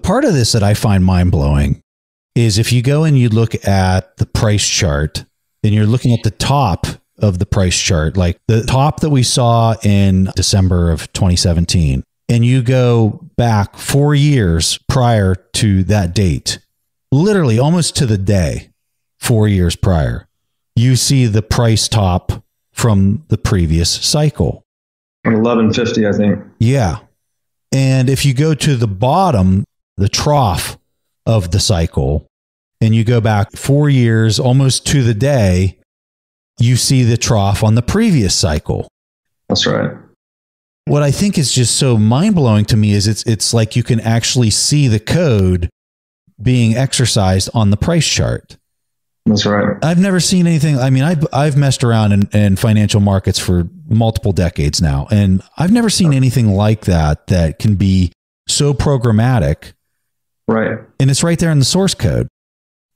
part of this that I find mind-blowing is if you go and you look at the price chart and you're looking at the top of the price chart, like the top that we saw in December of 2017, and you go back 4 years prior to that date, literally almost to the day, 4 years prior, you see the price top from the previous cycle. 1150, I think. Yeah. And if you go to the bottom, the trough of the cycle, and you go back 4 years, almost to the day, you see the trough on the previous cycle. That's right. What I think is just so mind-blowing to me is it's like you can actually see the code being exercised on the price chart. That's right. I've never seen anything. I mean, I've messed around in financial markets for multiple decades now, and I've never seen anything like that can be so programmatic. Right. And it's right there in the source code.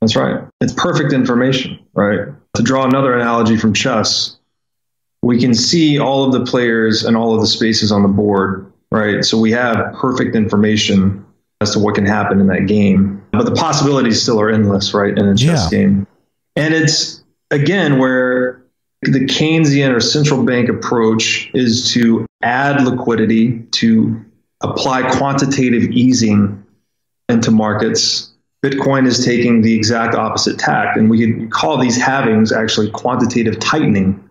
That's right. It's perfect information, right? To draw another analogy from chess, we can see all of the players and all of the spaces on the board, right? So we have perfect information as to what can happen in that game, but the possibilities still are endless, right? In a chess game. And it's, again, where the Keynesian or central bank approach is to add liquidity, to apply quantitative easing into markets. Bitcoin is taking the exact opposite tack, and we can call these halvings actually quantitative tightening,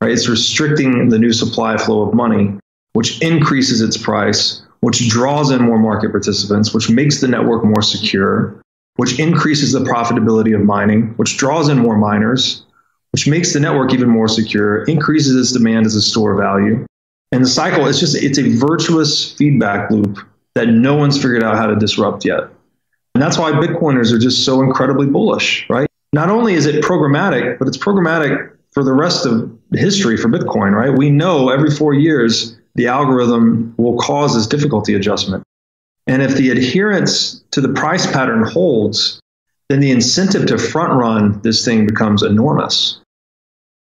right? It's restricting the new supply flow of money, which increases its price, which draws in more market participants, which makes the network more secure, which increases the profitability of mining, which draws in more miners, which makes the network even more secure, increases its demand as a store of value. And the cycle, it's a virtuous feedback loop that no one's figured out how to disrupt yet. And that's why Bitcoiners are just so incredibly bullish, right? Not only is it programmatic, but it's programmatic for the rest of history for Bitcoin, right? We know every 4 years, the algorithm will cause this difficulty adjustment. And if the adherence to the price pattern holds, then the incentive to front run this thing becomes enormous.